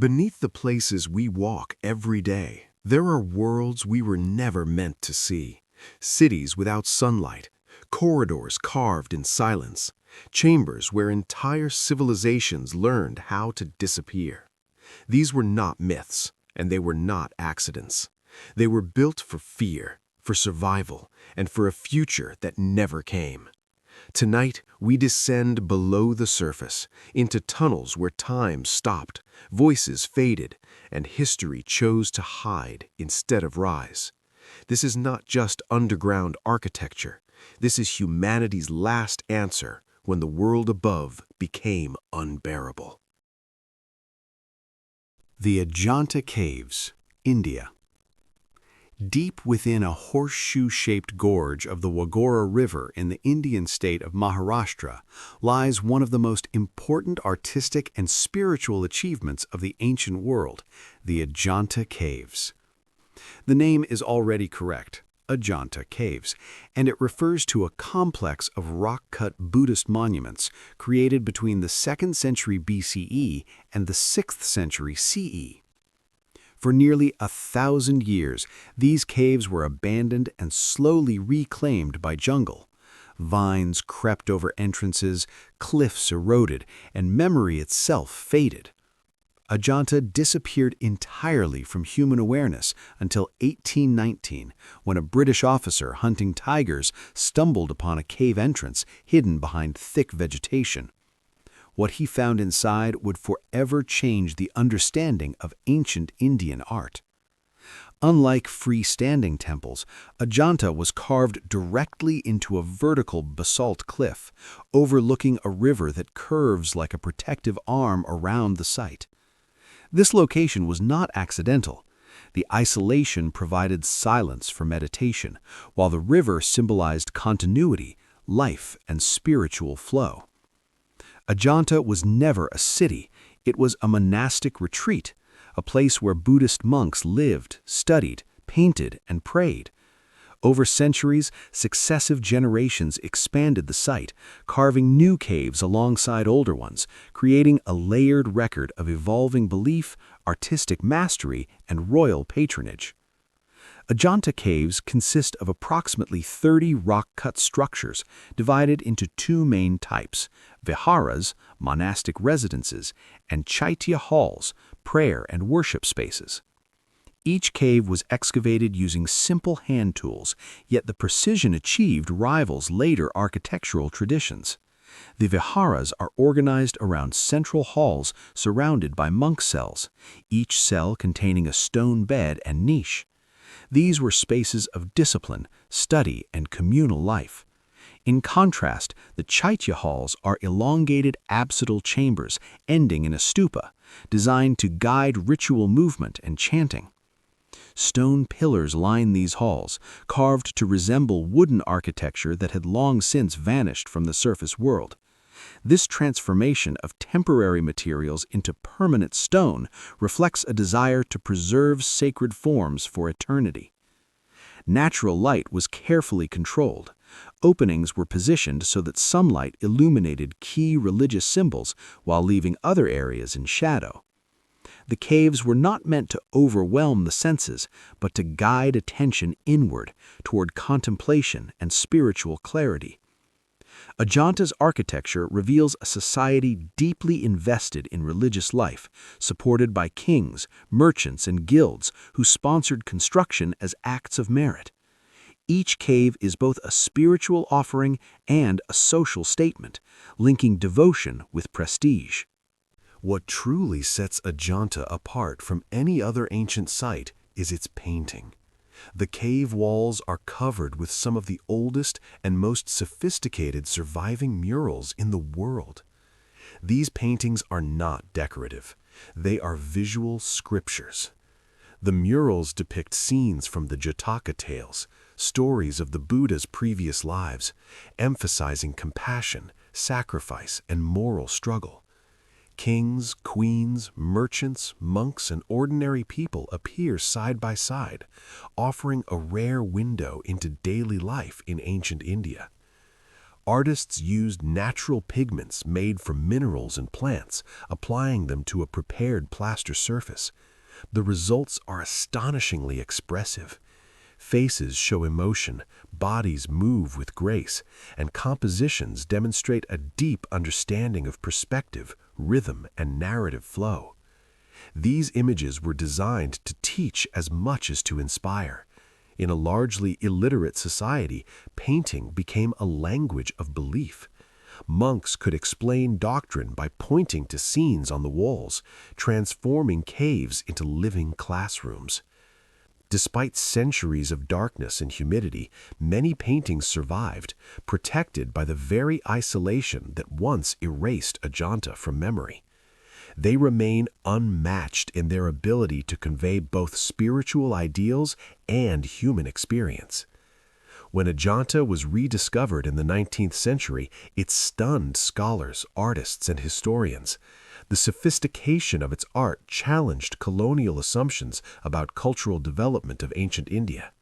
Beneath the places we walk every day, there are worlds we were never meant to see. Cities without sunlight, corridors carved in silence, chambers where entire civilizations learned how to disappear. These were not myths, and they were not accidents. They were built for fear, for survival, and for a future that never came. Tonight, we descend below the surface, into tunnels where time stopped, voices faded, and history chose to hide instead of rise. This is not just underground architecture. This is humanity's last answer when the world above became unbearable. The Ajanta Caves, India. Deep within a horseshoe-shaped gorge of the Wagora River in the Indian state of Maharashtra lies one of the most important artistic and spiritual achievements of the ancient world, the Ajanta Caves. The name is already correct, Ajanta Caves, and it refers to a complex of rock-cut Buddhist monuments created between the 2nd century BCE and the 6th century CE. For nearly 1,000 years, these caves were abandoned and slowly reclaimed by jungle. Vines crept over entrances, cliffs eroded, and memory itself faded. Ajanta disappeared entirely from human awareness until 1819, when a British officer hunting tigers stumbled upon a cave entrance hidden behind thick vegetation. What he found inside would forever change the understanding of ancient Indian art. Unlike freestanding temples, Ajanta was carved directly into a vertical basalt cliff, overlooking a river that curves like a protective arm around the site. This location was not accidental. The isolation provided silence for meditation, while the river symbolized continuity, life, and spiritual flow. Ajanta was never a city, it was a monastic retreat, a place where Buddhist monks lived, studied, painted, and prayed. Over centuries, successive generations expanded the site, carving new caves alongside older ones, creating a layered record of evolving belief, artistic mastery, and royal patronage. Ajanta caves consist of approximately 30 rock-cut structures divided into two main types: viharas, monastic residences, and chaitya halls, prayer and worship spaces. Each cave was excavated using simple hand tools, yet the precision achieved rivals later architectural traditions. The viharas are organized around central halls surrounded by monk cells, each cell containing a stone bed and niche. These were spaces of discipline, study, and communal life. In contrast, the chaitya halls are elongated apsidal chambers ending in a stupa, designed to guide ritual movement and chanting. Stone pillars line these halls, carved to resemble wooden architecture that had long since vanished from the surface world. This transformation of temporary materials into permanent stone reflects a desire to preserve sacred forms for eternity. Natural light was carefully controlled. Openings were positioned so that sunlight illuminated key religious symbols while leaving other areas in shadow. The caves were not meant to overwhelm the senses, but to guide attention inward toward contemplation and spiritual clarity. Ajanta's architecture reveals a society deeply invested in religious life, supported by kings, merchants, and guilds who sponsored construction as acts of merit. Each cave is both a spiritual offering and a social statement, linking devotion with prestige. What truly sets Ajanta apart from any other ancient site is its painting. The cave walls are covered with some of the oldest and most sophisticated surviving murals in the world. These paintings are not decorative. They are visual scriptures. The murals depict scenes from the Jataka tales, stories of the Buddha's previous lives, emphasizing compassion, sacrifice, and moral struggle. Kings, queens, merchants, monks, and ordinary people appear side by side, offering a rare window into daily life in ancient India. Artists used natural pigments made from minerals and plants, applying them to a prepared plaster surface. The results are astonishingly expressive. Faces show emotion, bodies move with grace, and compositions demonstrate a deep understanding of perspective, rhythm, and narrative flow. These images were designed to teach as much as to inspire. In a largely illiterate society, painting became a language of belief. Monks could explain doctrine by pointing to scenes on the walls, transforming caves into living classrooms. Despite centuries of darkness and humidity, many paintings survived, protected by the very isolation that once erased Ajanta from memory. They remain unmatched in their ability to convey both spiritual ideals and human experience. When Ajanta was rediscovered in the 19th century, it stunned scholars, artists, and historians. The sophistication of its art challenged colonial assumptions about cultural development of ancient India.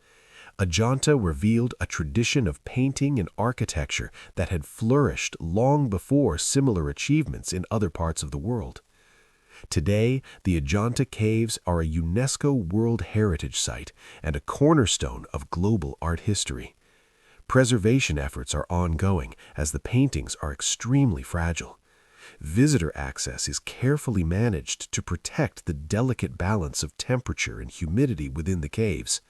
Ajanta revealed a tradition of painting and architecture that had flourished long before similar achievements in other parts of the world. Today, the Ajanta Caves are a UNESCO World Heritage Site and a cornerstone of global art history. Preservation efforts are ongoing as the paintings are extremely fragile. Visitor access is carefully managed to protect the delicate balance of temperature and humidity within the caves.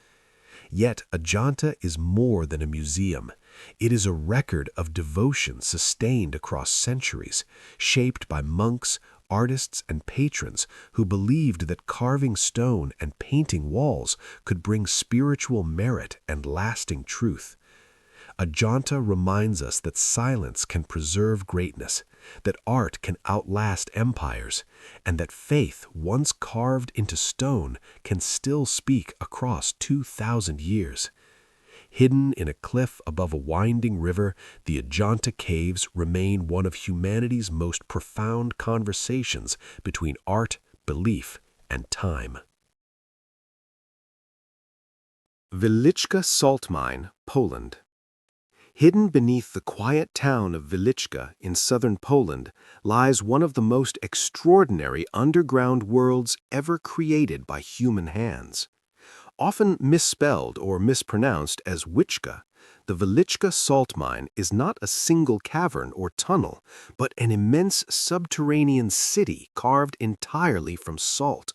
Yet Ajanta is more than a museum. It is a record of devotion sustained across centuries, shaped by monks, artists, and patrons who believed that carving stone and painting walls could bring spiritual merit and lasting truth. Ajanta reminds us that silence can preserve greatness, that art can outlast empires, and that faith, once carved into stone, can still speak across 2,000 years. Hidden in a cliff above a winding river, the Ajanta Caves remain one of humanity's most profound conversations between art, belief, and time. Wieliczka Salt Mine, Poland. Hidden beneath the quiet town of Wieliczka in southern Poland lies one of the most extraordinary underground worlds ever created by human hands. Often misspelled or mispronounced as Wiczka, the Wieliczka salt mine is not a single cavern or tunnel, but an immense subterranean city carved entirely from salt.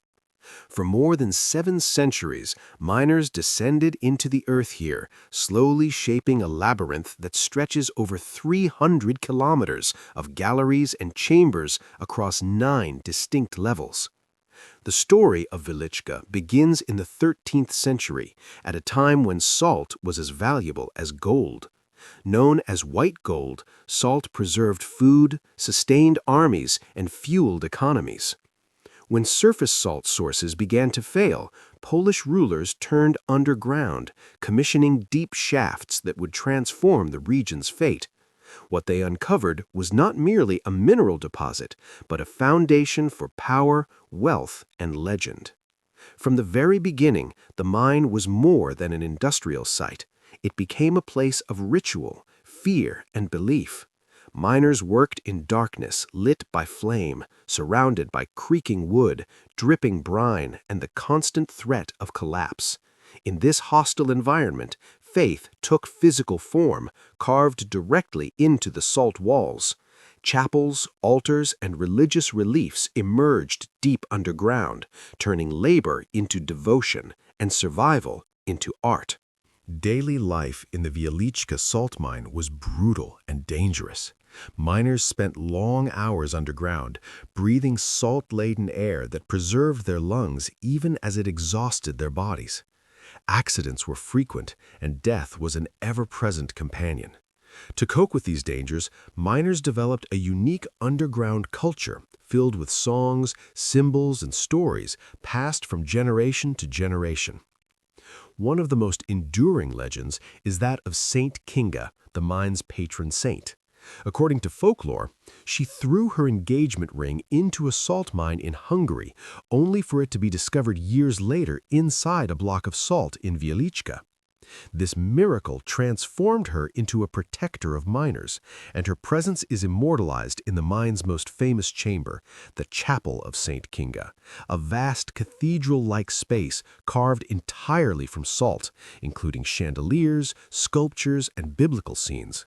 For more than 7 centuries, miners descended into the earth here, slowly shaping a labyrinth that stretches over 300 kilometers of galleries and chambers across 9 distinct levels. The story of Wieliczka begins in the 13th century, at a time when salt was as valuable as gold. Known as white gold, salt preserved food, sustained armies, and fueled economies. When surface salt sources began to fail, Polish rulers turned underground, commissioning deep shafts that would transform the region's fate. What they uncovered was not merely a mineral deposit, but a foundation for power, wealth, and legend. From the very beginning, the mine was more than an industrial site. It became a place of ritual, fear, and belief. Miners worked in darkness, lit by flame, surrounded by creaking wood, dripping brine, and the constant threat of collapse. In this hostile environment, faith took physical form, carved directly into the salt walls. Chapels, altars, and religious reliefs emerged deep underground, turning labor into devotion and survival into art. Daily life in the Wieliczka salt mine was brutal and dangerous. Miners spent long hours underground, breathing salt-laden air that preserved their lungs even as it exhausted their bodies. Accidents were frequent, and death was an ever-present companion. To cope with these dangers, miners developed a unique underground culture filled with songs, symbols, and stories passed from generation to generation. One of the most enduring legends is that of Saint Kinga, the mine's patron saint. According to folklore, she threw her engagement ring into a salt mine in Hungary, only for it to be discovered years later inside a block of salt in Wieliczka. This miracle transformed her into a protector of miners, and her presence is immortalized in the mine's most famous chamber, the Chapel of St. Kinga, a vast cathedral-like space carved entirely from salt, including chandeliers, sculptures, and biblical scenes.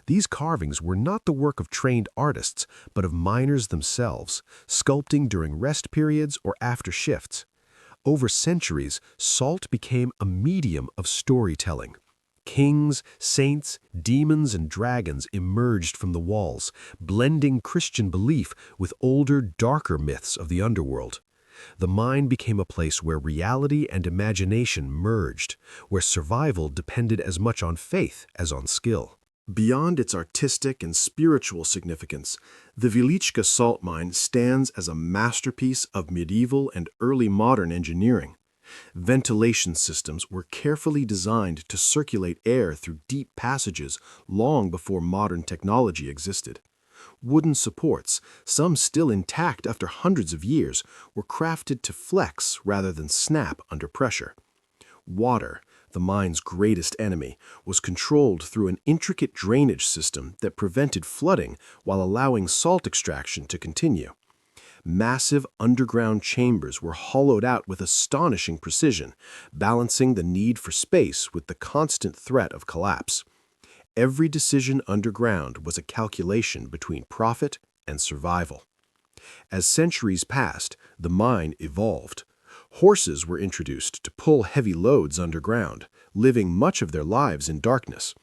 These carvings were not the work of trained artists, but of miners themselves, sculpting during rest periods or after shifts. Over centuries, salt became a medium of storytelling. Kings, saints, demons, and dragons emerged from the walls, blending Christian belief with older, darker myths of the underworld. The mine became a place where reality and imagination merged, where survival depended as much on faith as on skill. Beyond its artistic and spiritual significance, the Wieliczka salt mine stands as a masterpiece of medieval and early modern engineering. Ventilation systems were carefully designed to circulate air through deep passages long before modern technology existed. Wooden supports, some still intact after hundreds of years, were crafted to flex rather than snap under pressure. Water, the mine's greatest enemy, was controlled through an intricate drainage system that prevented flooding while allowing salt extraction to continue. Massive underground chambers were hollowed out with astonishing precision, balancing the need for space with the constant threat of collapse. Every decision underground was a calculation between profit and survival. As centuries passed, the mine evolved. Horses were introduced to pull heavy loads underground, living much of their lives in darkness.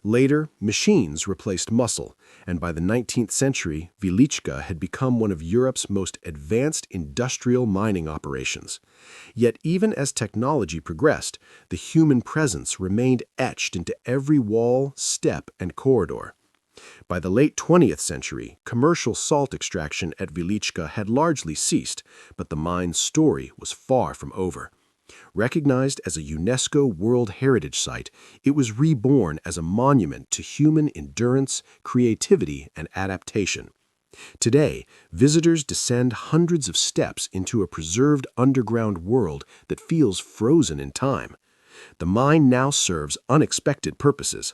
Later, machines replaced muscle, and by the 19th century, Wieliczka had become one of Europe's most advanced industrial mining operations. Yet even as technology progressed, the human presence remained etched into every wall, step, and corridor. By the late 20th century, commercial salt extraction at Wieliczka had largely ceased, but the mine's story was far from over. Recognized as a UNESCO World Heritage Site, it was reborn as a monument to human endurance, creativity, and adaptation. Today, visitors descend hundreds of steps into a preserved underground world that feels frozen in time. The mine now serves unexpected purposes.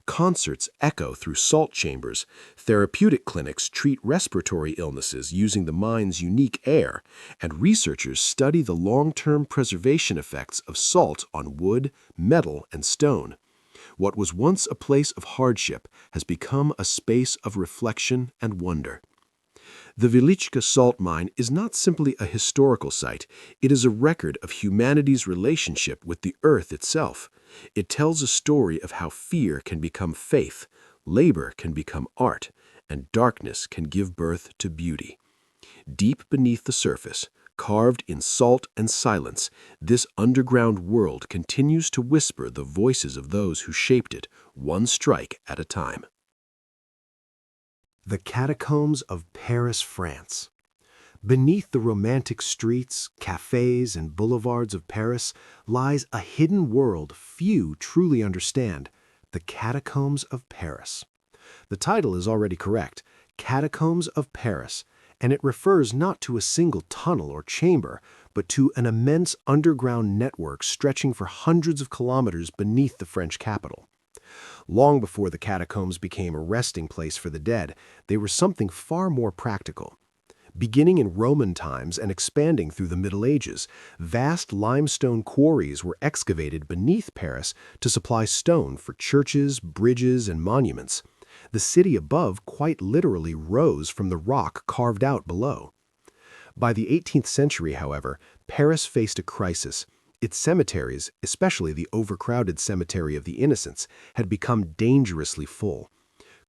Concerts echo through salt chambers, therapeutic clinics treat respiratory illnesses using the mine's unique air, and researchers study the long-term preservation effects of salt on wood, metal, and stone. What was once a place of hardship has become a space of reflection and wonder. The Wieliczka salt mine is not simply a historical site, it is a record of humanity's relationship with the earth itself. It tells a story of how fear can become faith, labor can become art, and darkness can give birth to beauty. Deep beneath the surface, carved in salt and silence, this underground world continues to whisper the voices of those who shaped it, one strike at a time. The catacombs of Paris, France. Beneath the romantic streets, cafes, and boulevards of Paris lies a hidden world few truly understand, the Catacombs of Paris. The title is already correct, Catacombs of Paris, and it refers not to a single tunnel or chamber, but to an immense underground network stretching for hundreds of kilometers beneath the French capital. Long before the catacombs became a resting place for the dead, they were something far more practical. Beginning in Roman times and expanding through the Middle Ages, vast limestone quarries were excavated beneath Paris to supply stone for churches, bridges, and monuments. The city above quite literally rose from the rock carved out below. By the 18th century, however, Paris faced a crisis. Its cemeteries, especially the overcrowded Cemetery of the Innocents, had become dangerously full.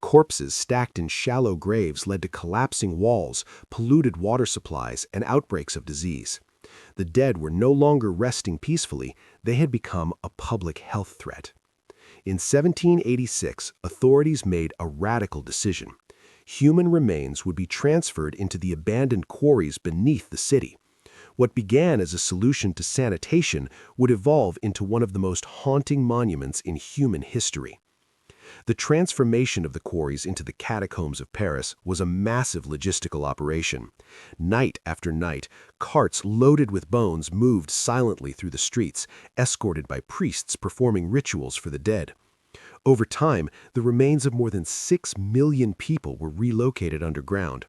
Corpses stacked in shallow graves led to collapsing walls, polluted water supplies, and outbreaks of disease. The dead were no longer resting peacefully, they had become a public health threat. In 1786, authorities made a radical decision. Human remains would be transferred into the abandoned quarries beneath the city. What began as a solution to sanitation would evolve into one of the most haunting monuments in human history. The transformation of the quarries into the catacombs of Paris was a massive logistical operation. Night after night, carts loaded with bones moved silently through the streets, escorted by priests performing rituals for the dead. Over time, the remains of more than 6 million people were relocated underground.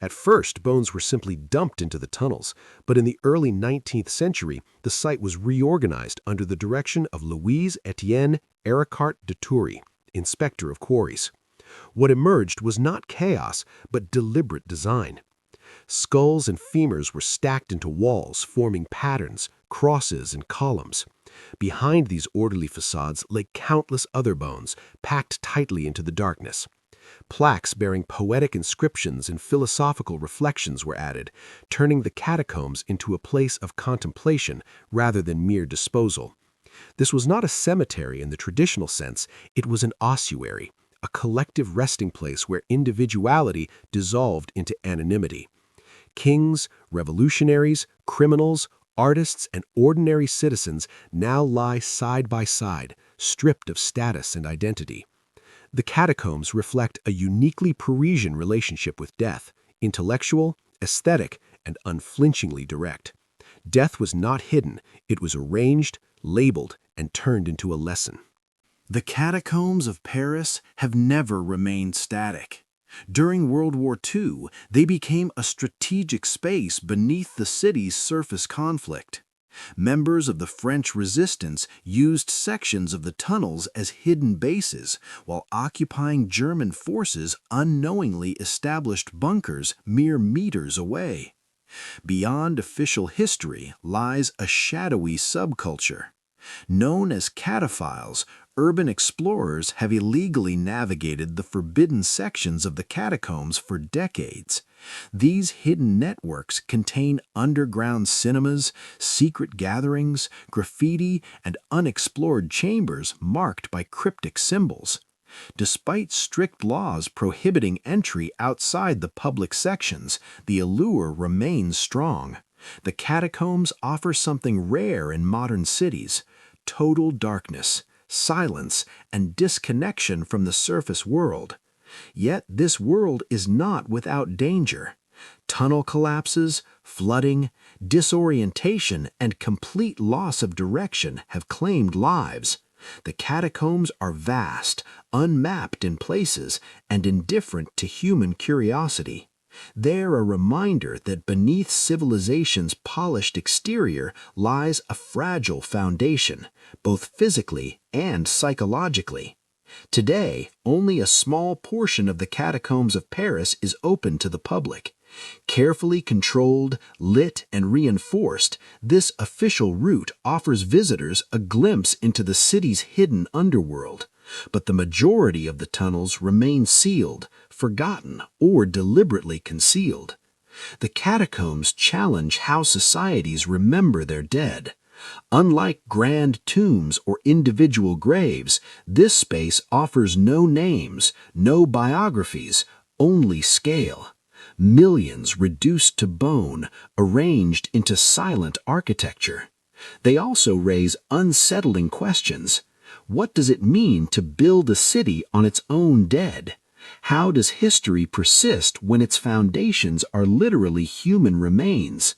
At first, bones were simply dumped into the tunnels, but in the early 19th century, the site was reorganized under the direction of Louise-Étienne Ericart de Toury, inspector of quarries. What emerged was not chaos, but deliberate design. Skulls and femurs were stacked into walls, forming patterns, crosses, and columns. Behind these orderly facades lay countless other bones, packed tightly into the darkness. Plaques bearing poetic inscriptions and philosophical reflections were added, turning the catacombs into a place of contemplation rather than mere disposal. This was not a cemetery in the traditional sense, it was an ossuary, a collective resting place where individuality dissolved into anonymity. Kings, revolutionaries, criminals, artists, and ordinary citizens now lie side by side, stripped of status and identity. The catacombs reflect a uniquely Parisian relationship with death, intellectual, aesthetic, and unflinchingly direct. Death was not hidden, it was arranged, labeled, and turned into a lesson. The catacombs of Paris have never remained static. During World War II, they became a strategic space beneath the city's surface conflict. Members of the French resistance used sections of the tunnels as hidden bases, while occupying German forces unknowingly established bunkers mere meters away. Beyond official history lies a shadowy subculture. Known as cataphiles, urban explorers have illegally navigated the forbidden sections of the catacombs for decades. These hidden networks contain underground cinemas, secret gatherings, graffiti, and unexplored chambers marked by cryptic symbols. Despite strict laws prohibiting entry outside the public sections, the allure remains strong. The catacombs offer something rare in modern cities: total darkness, silence, and disconnection from the surface world. Yet this world is not without danger. Tunnel collapses, flooding, disorientation, and complete loss of direction have claimed lives. The catacombs are vast, unmapped in places, and indifferent to human curiosity. They're a reminder that beneath civilization's polished exterior lies a fragile foundation, both physically and psychologically. Today, only a small portion of the catacombs of Paris is open to the public. Carefully controlled, lit, and reinforced, this official route offers visitors a glimpse into the city's hidden underworld. But the majority of the tunnels remain sealed, forgotten, or deliberately concealed. The catacombs challenge how societies remember their dead. Unlike grand tombs or individual graves, this space offers no names, no biographies, only scale. Millions reduced to bone, arranged into silent architecture. They also raise unsettling questions. What does it mean to build a city on its own dead? How does history persist when its foundations are literally human remains?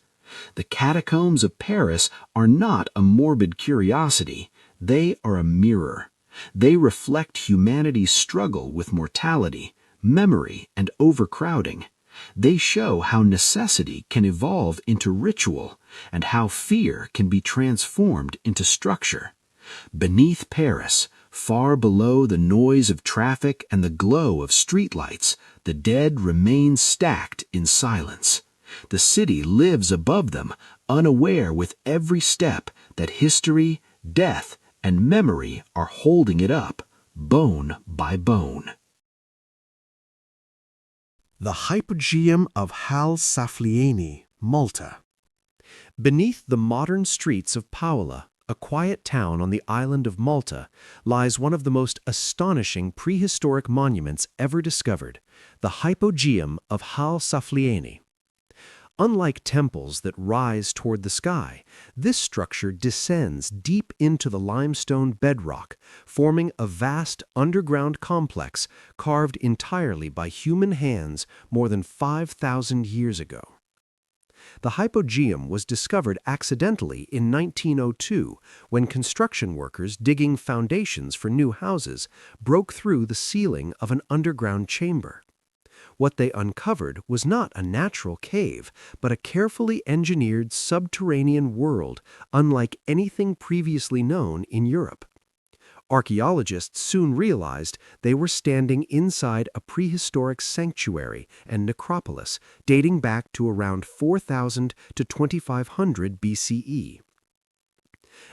The catacombs of Paris are not a morbid curiosity. They are a mirror. They reflect humanity's struggle with mortality, memory, and overcrowding. They show how necessity can evolve into ritual and how fear can be transformed into structure. Beneath Paris, far below the noise of traffic and the glow of streetlights, the dead remain stacked in silence. The city lives above them, unaware with every step that history, death, and memory are holding it up, bone by bone. The Hypogeum of Hal Saflieni, Malta. Beneath the modern streets of Paola, a quiet town on the island of Malta, lies one of the most astonishing prehistoric monuments ever discovered, the Hypogeum of Hal Saflieni. Unlike temples that rise toward the sky, this structure descends deep into the limestone bedrock, forming a vast underground complex carved entirely by human hands more than 5,000 years ago. The hypogeum was discovered accidentally in 1902 when construction workers digging foundations for new houses broke through the ceiling of an underground chamber. What they uncovered was not a natural cave, but a carefully engineered subterranean world unlike anything previously known in Europe. Archaeologists soon realized they were standing inside a prehistoric sanctuary and necropolis dating back to around 4000 to 2500 BCE.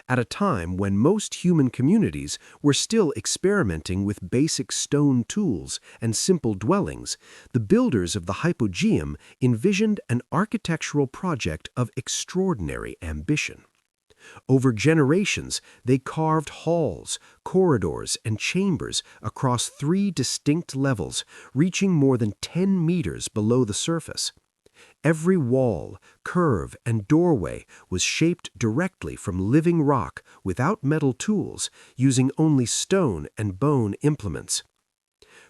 At a time when most human communities were still experimenting with basic stone tools and simple dwellings, the builders of the hypogeum envisioned an architectural project of extraordinary ambition. Over generations, they carved halls, corridors, and chambers across 3 distinct levels, reaching more than 10 meters below the surface. Every wall, curve, and doorway was shaped directly from living rock without metal tools, using only stone and bone implements.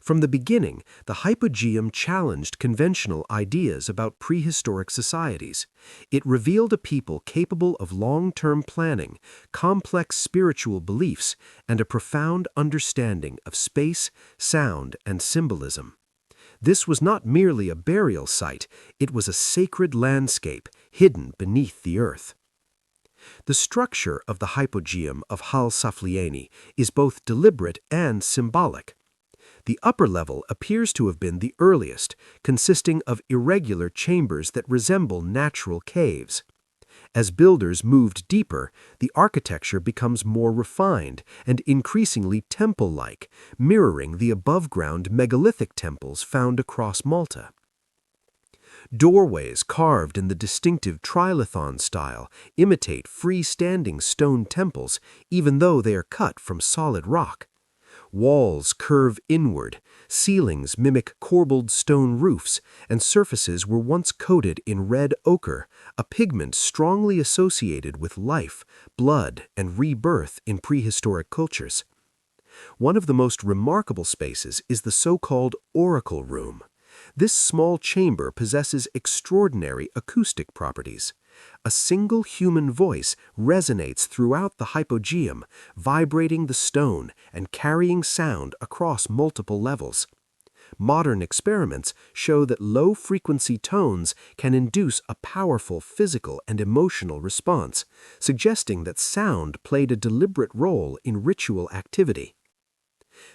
From the beginning, the hypogeum challenged conventional ideas about prehistoric societies. It revealed a people capable of long-term planning, complex spiritual beliefs, and a profound understanding of space, sound, and symbolism. This was not merely a burial site, it was a sacred landscape hidden beneath the earth. The structure of the hypogeum of Hal Saflieni is both deliberate and symbolic. The upper level appears to have been the earliest, consisting of irregular chambers that resemble natural caves. As builders moved deeper, the architecture becomes more refined and increasingly temple-like, mirroring the above-ground megalithic temples found across Malta. Doorways carved in the distinctive trilithon style imitate freestanding stone temples, even though they are cut from solid rock. Walls curve inward, ceilings mimic corbelled stone roofs, and surfaces were once coated in red ochre, a pigment strongly associated with life, blood, and rebirth in prehistoric cultures. One of the most remarkable spaces is the so-called oracle room. This small chamber possesses extraordinary acoustic properties. A single human voice resonates throughout the hypogeum, vibrating the stone and carrying sound across multiple levels. Modern experiments show that low-frequency tones can induce a powerful physical and emotional response, suggesting that sound played a deliberate role in ritual activity.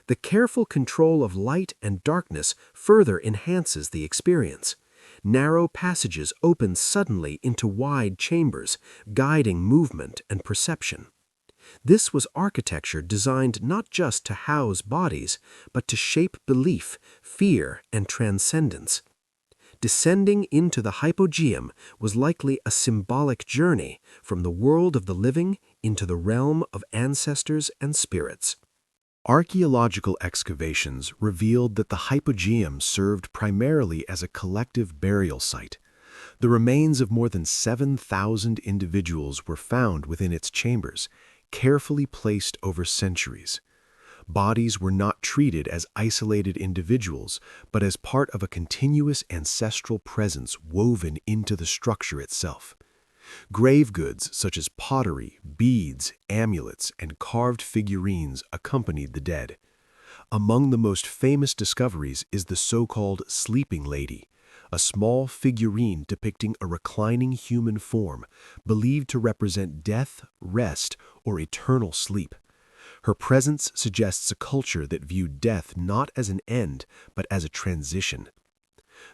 The careful control of light and darkness further enhances the experience. Narrow passages open suddenly into wide chambers, guiding movement and perception. This was architecture designed not just to house bodies, but to shape belief, fear, and transcendence. Descending into the hypogeum was likely a symbolic journey from the world of the living into the realm of ancestors and spirits. Archaeological excavations revealed that the hypogeum served primarily as a collective burial site. The remains of more than 7,000 individuals were found within its chambers, carefully placed over centuries. Bodies were not treated as isolated individuals, but as part of a continuous ancestral presence woven into the structure itself. Grave goods such as pottery, beads, amulets, and carved figurines accompanied the dead. Among the most famous discoveries is the so-called sleeping lady, a small figurine depicting a reclining human form, believed to represent death, rest, or eternal sleep. Her presence suggests a culture that viewed death not as an end, but as a transition.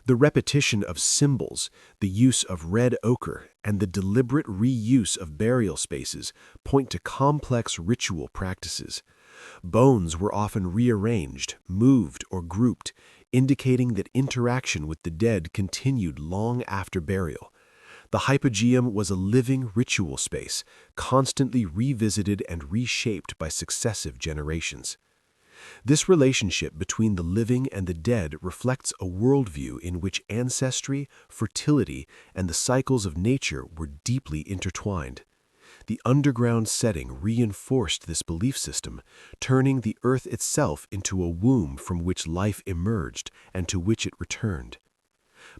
The repetition of symbols, the use of red ochre, and the deliberate reuse of burial spaces point to complex ritual practices. Bones were often rearranged, moved, or grouped, indicating that interaction with the dead continued long after burial. The hypogeum was a living ritual space, constantly revisited and reshaped by successive generations. This relationship between the living and the dead reflects a worldview in which ancestry, fertility, and the cycles of nature were deeply intertwined. The underground setting reinforced this belief system, turning the earth itself into a womb from which life emerged and to which it returned.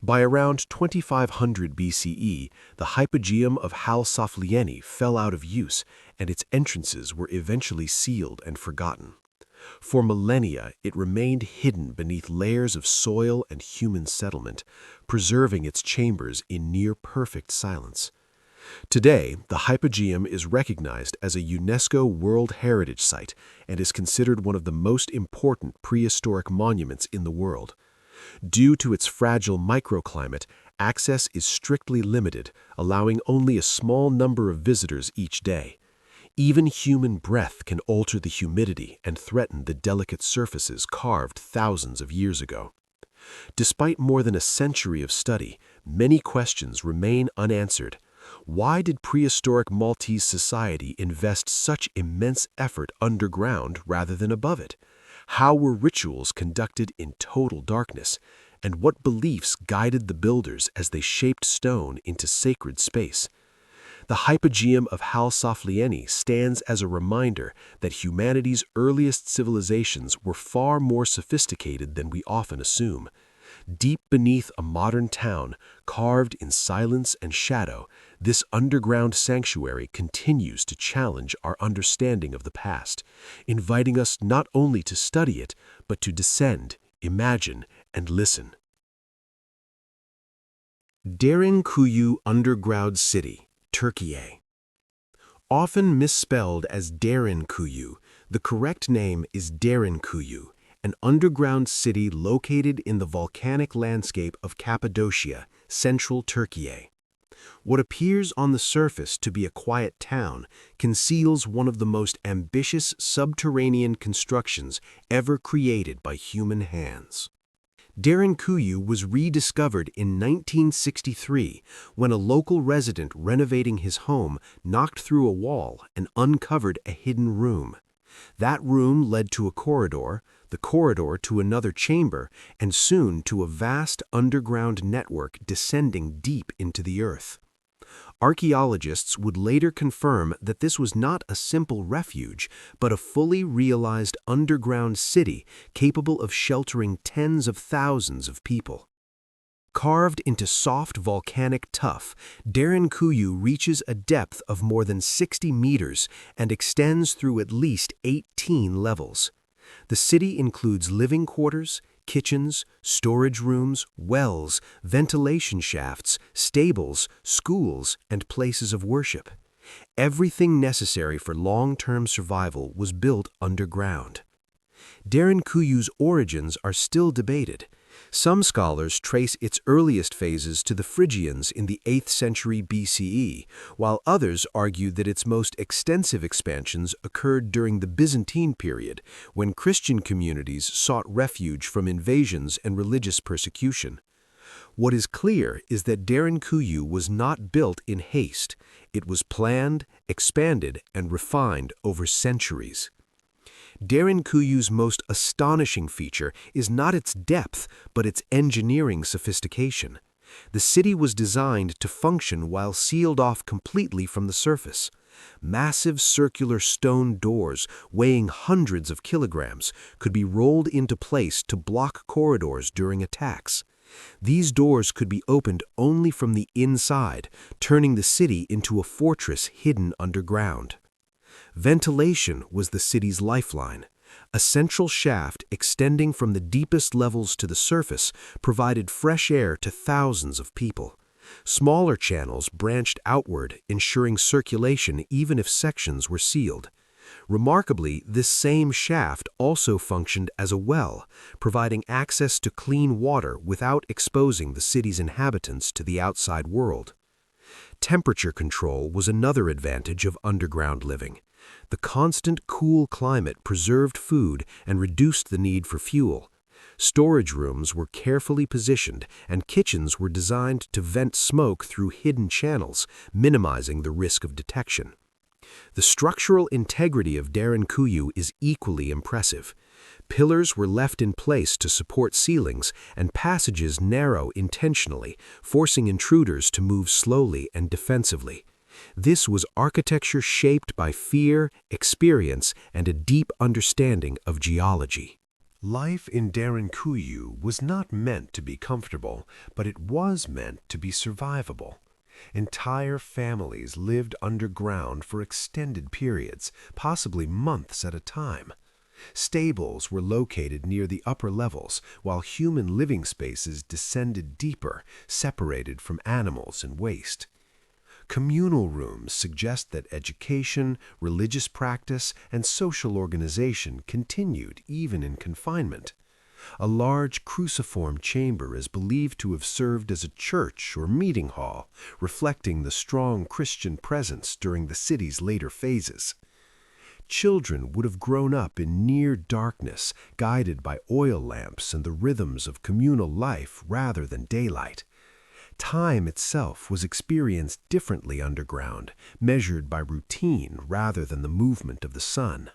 By around 2500 BCE, the hypogeum of Hal Saflieni fell out of use, and its entrances were eventually sealed and forgotten. For millennia, it remained hidden beneath layers of soil and human settlement, preserving its chambers in near-perfect silence. Today, the hypogeum is recognized as a UNESCO World Heritage Site and is considered one of the most important prehistoric monuments in the world. Due to its fragile microclimate, access is strictly limited, allowing only a small number of visitors each day. Even human breath can alter the humidity and threaten the delicate surfaces carved thousands of years ago. Despite more than a century of study, many questions remain unanswered. Why did prehistoric Maltese society invest such immense effort underground rather than above it? How were rituals conducted in total darkness? And what beliefs guided the builders as they shaped stone into sacred space? The hypogeum of Hal Saflieni stands as a reminder that humanity's earliest civilizations were far more sophisticated than we often assume. Deep beneath a modern town, carved in silence and shadow, this underground sanctuary continues to challenge our understanding of the past, inviting us not only to study it, but to descend, imagine, and listen. Derinkuyu Underground City, Turkey. Often misspelled as Derinkuyu, the correct name is Derinkuyu, an underground city located in the volcanic landscape of Cappadocia, central Turkey. What appears on the surface to be a quiet town conceals one of the most ambitious subterranean constructions ever created by human hands. Derinkuyu was rediscovered in 1963 when a local resident renovating his home knocked through a wall and uncovered a hidden room. That room led to a corridor, the corridor to another chamber, and soon to a vast underground network descending deep into the earth. Archaeologists would later confirm that this was not a simple refuge, but a fully realized underground city capable of sheltering tens of thousands of people. Carved into soft volcanic tuff, Derinkuyu reaches a depth of more than 60 meters and extends through at least 18 levels. The city includes living quarters, kitchens, storage rooms, wells, ventilation shafts, stables, schools, and places of worship. Everything necessary for long-term survival was built underground. Derinkuyu's origins are still debated. Some scholars trace its earliest phases to the Phrygians in the 8th century BCE, while others argue that its most extensive expansions occurred during the Byzantine period, when Christian communities sought refuge from invasions and religious persecution. What is clear is that Derinkuyu was not built in haste. It was planned, expanded, and refined over centuries. Derinkuyu's most astonishing feature is not its depth, but its engineering sophistication. The city was designed to function while sealed off completely from the surface. Massive circular stone doors, weighing hundreds of kilograms, could be rolled into place to block corridors during attacks. These doors could be opened only from the inside, turning the city into a fortress hidden underground. Ventilation was the city's lifeline. A central shaft extending from the deepest levels to the surface provided fresh air to thousands of people. Smaller channels branched outward, ensuring circulation even if sections were sealed. Remarkably, this same shaft also functioned as a well, providing access to clean water without exposing the city's inhabitants to the outside world. Temperature control was another advantage of underground living. The constant cool climate preserved food and reduced the need for fuel. Storage rooms were carefully positioned, and kitchens were designed to vent smoke through hidden channels, minimizing the risk of detection. The structural integrity of derinkuyu is equally impressive. Pillars were left in place to support ceilings, and passages narrow intentionally, forcing intruders to move slowly and defensively. This was architecture shaped by fear, experience, and a deep understanding of geology. Life in derinkuyu was not meant to be comfortable, but it was meant to be survivable. Entire families lived underground for extended periods, possibly months at a time. Stables were located near the upper levels, while human living spaces descended deeper, separated from animals and waste. Communal rooms suggest that education, religious practice, and social organization continued even in confinement. A large cruciform chamber is believed to have served as a church or meeting hall, reflecting the strong Christian presence during the city's later phases. Children would have grown up in near darkness, guided by oil lamps and the rhythms of communal life rather than daylight. Time itself was experienced differently underground, measured by routine rather than the movement of the sun.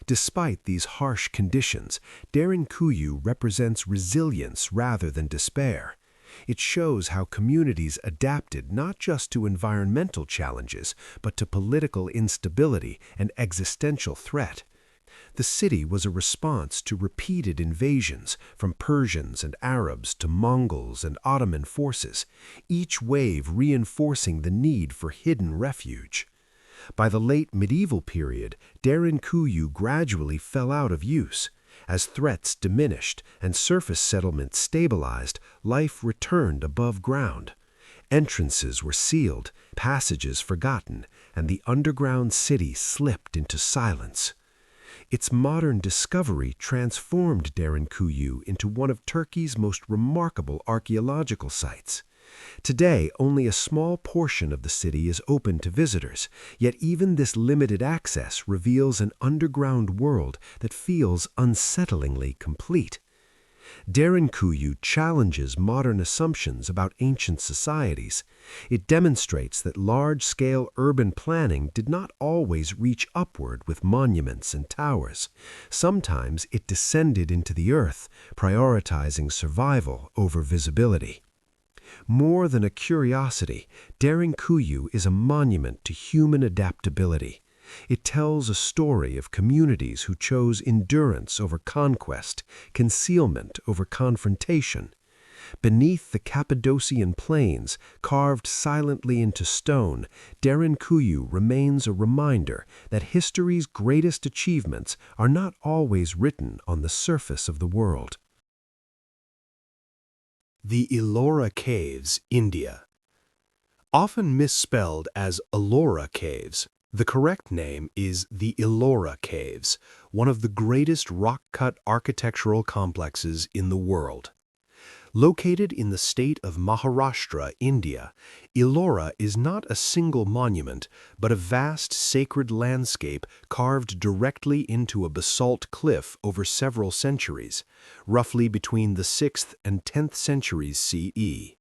Despite these harsh conditions, derinkuyu represents resilience rather than despair. It shows how communities adapted not just to environmental challenges, but to political instability and existential threat. The city was a response to repeated invasions, from Persians and Arabs to Mongols and Ottoman forces, each wave reinforcing the need for hidden refuge. By the late medieval period, derinkuyu gradually fell out of use. As threats diminished and surface settlements stabilized, life returned above ground. Entrances were sealed, passages forgotten, and the underground city slipped into silence. Its modern discovery transformed derinkuyu into one of Turkey's most remarkable archaeological sites. Today, only a small portion of the city is open to visitors, yet even this limited access reveals an underground world that feels unsettlingly complete. Derinkuyu challenges modern assumptions about ancient societies. It demonstrates that large-scale urban planning did not always reach upward with monuments and towers. Sometimes it descended into the earth, prioritizing survival over visibility. More than a curiosity, derinkuyu is a monument to human adaptability. It tells a story of communities who chose endurance over conquest, concealment over confrontation. Beneath the Cappadocian plains, carved silently into stone, derinkuyu remains a reminder that history's greatest achievements are not always written on the surface of the world. The Ellora Caves, India. Often misspelled as Ellora Caves, the correct name is the Ellora Caves, one of the greatest rock-cut architectural complexes in the world. Located in the state of Maharashtra, India, Ellora is not a single monument, but a vast sacred landscape carved directly into a basalt cliff over several centuries, roughly between the 6th and 10th centuries CE.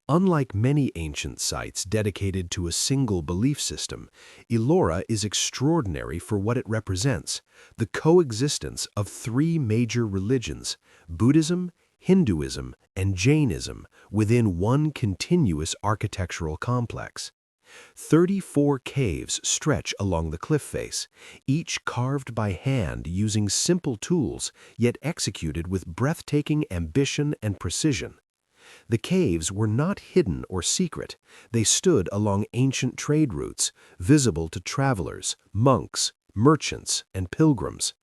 Unlike many ancient sites dedicated to a single belief system, Ellora is extraordinary for what it represents: the coexistence of three major religions, Buddhism, Hinduism, and Jainism, within one continuous architectural complex. 34 caves stretch along the cliff face, each carved by hand using simple tools, yet executed with breathtaking ambition and precision. The caves were not hidden or secret. They stood along ancient trade routes, visible to travelers, monks, merchants, and pilgrims.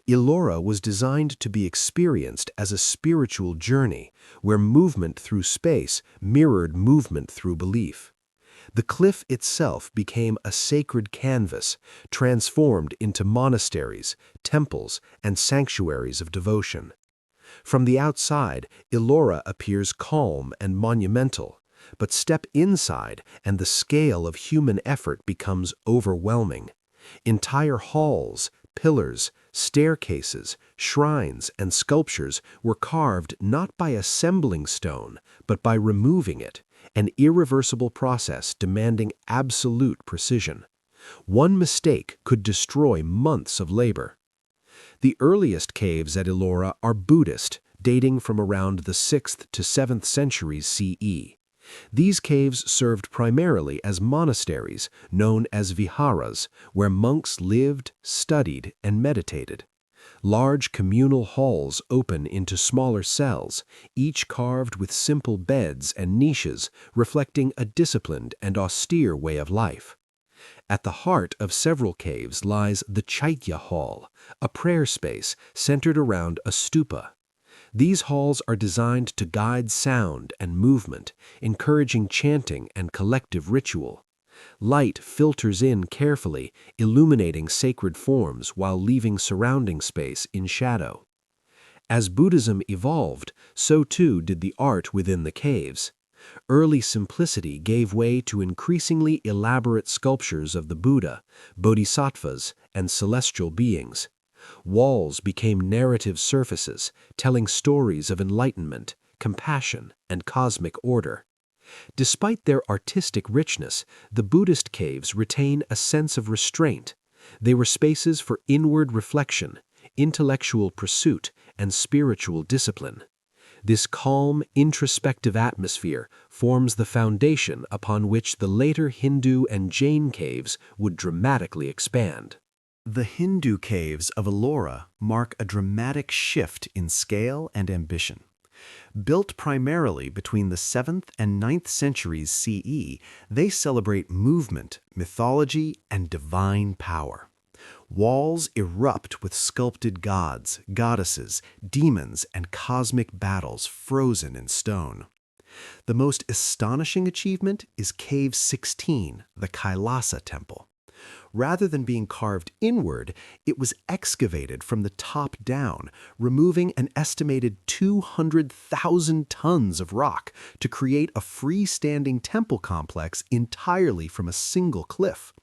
Ellora was designed to be experienced as a spiritual journey, where movement through space mirrored movement through belief. The cliff itself became a sacred canvas, transformed into monasteries, temples, and sanctuaries of devotion. From the outside, Ellora appears calm and monumental, but step inside and the scale of human effort becomes overwhelming. Entire halls, pillars, staircases, shrines, and sculptures were carved not by assembling stone, but by removing it, an irreversible process demanding absolute precision. One mistake could destroy months of labor. The earliest caves at Ellora are Buddhist, dating from around the 6th to 7th centuries CE. These caves served primarily as monasteries, known as viharas, where monks lived, studied, and meditated. Large communal halls open into smaller cells, each carved with simple beds and niches, reflecting a disciplined and austere way of life. At the heart of several caves lies the Chaitya Hall, a prayer space centered around a stupa. These halls are designed to guide sound and movement, encouraging chanting and collective ritual. Light filters in carefully, illuminating sacred forms while leaving surrounding space in shadow. As Buddhism evolved, so too did the art within the caves. Early simplicity gave way to increasingly elaborate sculptures of the Buddha, bodhisattvas, and celestial beings. Walls became narrative surfaces, telling stories of enlightenment, compassion, and cosmic order. Despite their artistic richness, the Buddhist caves retain a sense of restraint. They were spaces for inward reflection, intellectual pursuit, and spiritual discipline. This calm, introspective atmosphere forms the foundation upon which the later Hindu and Jain caves would dramatically expand. The Hindu caves of Ellora mark a dramatic shift in scale and ambition. Built primarily between the 7th and 9th centuries CE, they celebrate movement, mythology, and divine power. Walls erupt with sculpted gods, goddesses, demons, and cosmic battles frozen in stone. The most astonishing achievement is Cave 16, the Kailasa Temple. Rather than being carved inward, it was excavated from the top down, removing an estimated 200,000 tons of rock to create a freestanding temple complex entirely from a single cliff.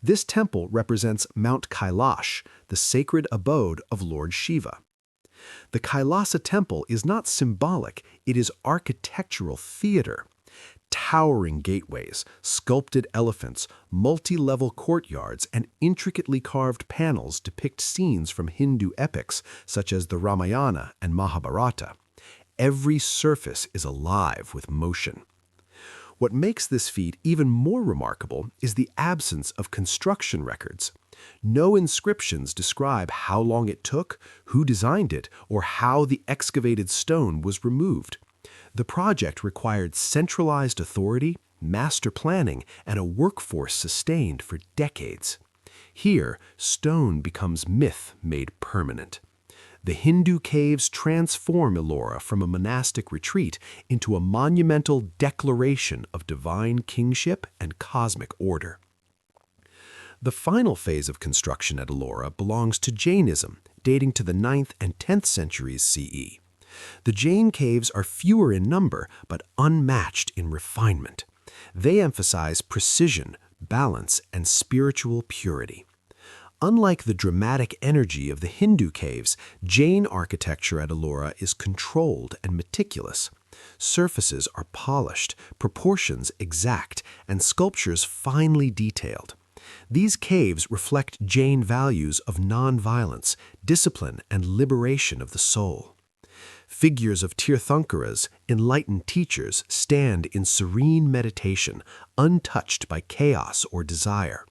This temple represents Mount Kailash, the sacred abode of Lord Shiva. The Kailasa temple is not symbolic, it is architectural theater. Towering gateways, sculpted elephants, multi-level courtyards, and intricately carved panels depict scenes from Hindu epics such as the Ramayana and Mahabharata. Every surface is alive with motion. What makes this feat even more remarkable is the absence of construction records. No inscriptions describe how long it took, who designed it, or how the excavated stone was removed. The project required centralized authority, master planning, and a workforce sustained for decades. Here, stone becomes myth made permanent. The Hindu caves transform Ellora from a monastic retreat into a monumental declaration of divine kingship and cosmic order. The final phase of construction at Ellora belongs to Jainism, dating to the 9th and 10th centuries CE. The Jain caves are fewer in number, but unmatched in refinement. They emphasize precision, balance, and spiritual purity. Unlike the dramatic energy of the Hindu caves, Jain architecture at Ellora is controlled and meticulous. Surfaces are polished, proportions exact, and sculptures finely detailed. These caves reflect Jain values of nonviolence, discipline, and liberation of the soul. Figures of Tirthankaras, enlightened teachers, stand in serene meditation, untouched by chaos or desire.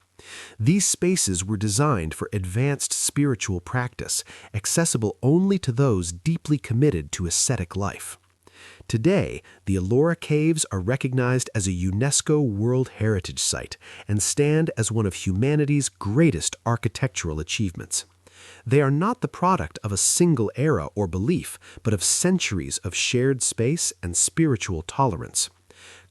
These spaces were designed for advanced spiritual practice, accessible only to those deeply committed to ascetic life. Today, the Ellora Caves are recognized as a UNESCO World Heritage Site and stand as one of humanity's greatest architectural achievements. They are not the product of a single era or belief, but of centuries of shared space and spiritual tolerance.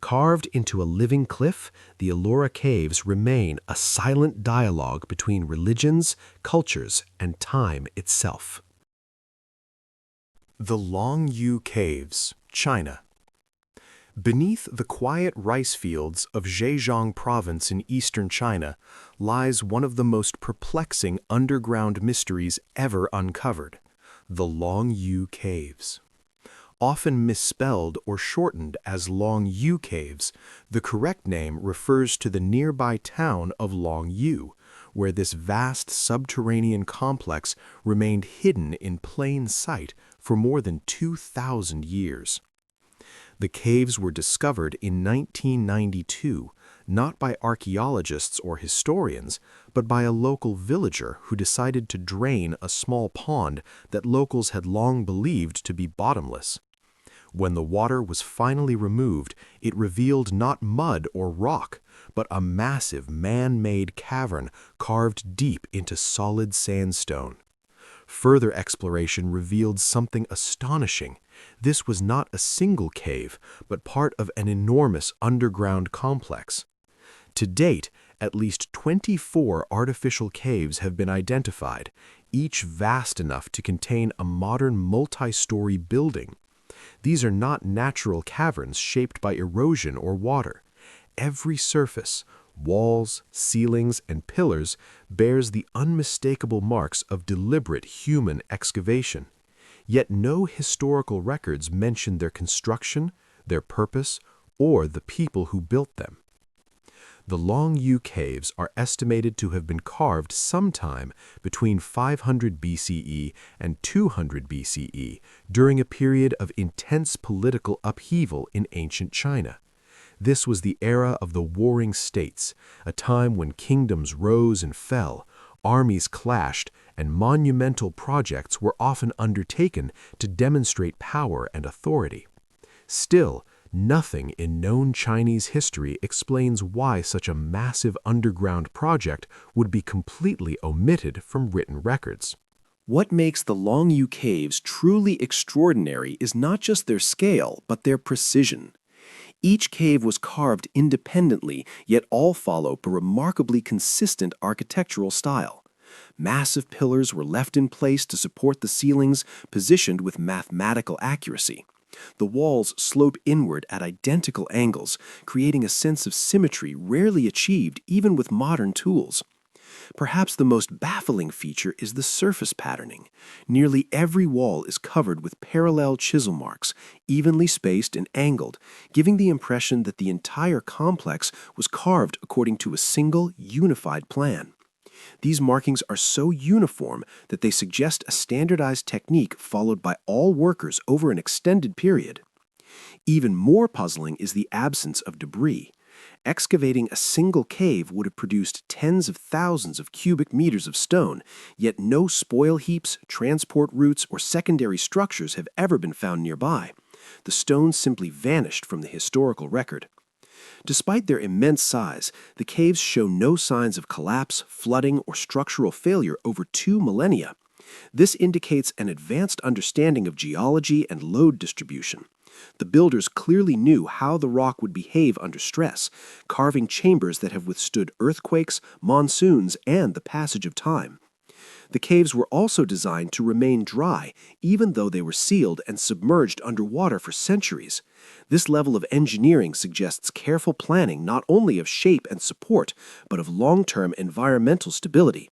Carved into a living cliff, the Ellora Caves remain a silent dialogue between religions, cultures, and time itself. The Longyu Caves, China. Beneath the quiet rice fields of Zhejiang Province in eastern China lies one of the most perplexing underground mysteries ever uncovered, the Longyu Caves. Often misspelled or shortened as Long Yu Caves, the correct name refers to the nearby town of Long Yu, where this vast subterranean complex remained hidden in plain sight for more than 2,000 years. The caves were discovered in 1992, not by archaeologists or historians, but by a local villager who decided to drain a small pond that locals had long believed to be bottomless. When the water was finally removed, it revealed not mud or rock, but a massive man-made cavern carved deep into solid sandstone. Further exploration revealed something astonishing. This was not a single cave, but part of an enormous underground complex. To date, at least 24 artificial caves have been identified, each vast enough to contain a modern multi-story building. These are not natural caverns shaped by erosion or water. Every surface, walls, ceilings, and pillars bears the unmistakable marks of deliberate human excavation. Yet no historical records mention their construction, their purpose, or the people who built them. The Long Yu caves are estimated to have been carved sometime between 500 BCE and 200 BCE during a period of intense political upheaval in ancient China. This was the era of the warring states, a time when kingdoms rose and fell, armies clashed, and monumental projects were often undertaken to demonstrate power and authority. Still, nothing in known Chinese history explains why such a massive underground project would be completely omitted from written records. What makes the Long Yu caves truly extraordinary is not just their scale, but their precision. Each cave was carved independently, yet all follow a remarkably consistent architectural style. Massive pillars were left in place to support the ceilings, positioned with mathematical accuracy. The walls slope inward at identical angles, creating a sense of symmetry rarely achieved even with modern tools. Perhaps the most baffling feature is the surface patterning. Nearly every wall is covered with parallel chisel marks, evenly spaced and angled, giving the impression that the entire complex was carved according to a single, unified plan. These markings are so uniform that they suggest a standardized technique followed by all workers over an extended period. Even more puzzling is the absence of debris. Excavating a single cave would have produced tens of thousands of cubic meters of stone, yet no spoil heaps, transport routes, or secondary structures have ever been found nearby. The stones simply vanished from the historical record. Despite their immense size, the caves show no signs of collapse, flooding, or structural failure over 2 millennia. This indicates an advanced understanding of geology and load distribution. The builders clearly knew how the rock would behave under stress, carving chambers that have withstood earthquakes, monsoons, and the passage of time. The caves were also designed to remain dry, even though they were sealed and submerged underwater for centuries. This level of engineering suggests careful planning not only of shape and support, but of long-term environmental stability.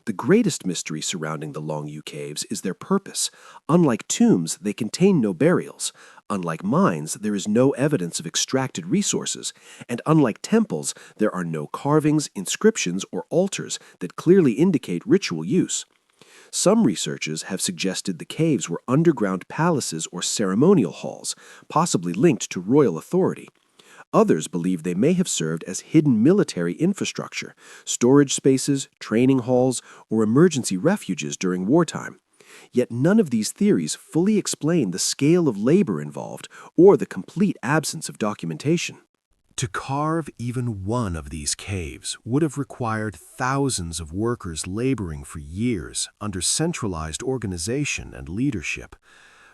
The greatest mystery surrounding the Long Yu caves is their purpose. Unlike tombs, they contain no burials. Unlike mines, there is no evidence of extracted resources. And unlike temples, there are no carvings, inscriptions, or altars that clearly indicate ritual use. Some researchers have suggested the caves were underground palaces or ceremonial halls, possibly linked to royal authority. Others believe they may have served as hidden military infrastructure, storage spaces, training halls, or emergency refuges during wartime. Yet none of these theories fully explain the scale of labor involved or the complete absence of documentation. To carve even one of these caves would have required thousands of workers laboring for years under centralized organization and leadership.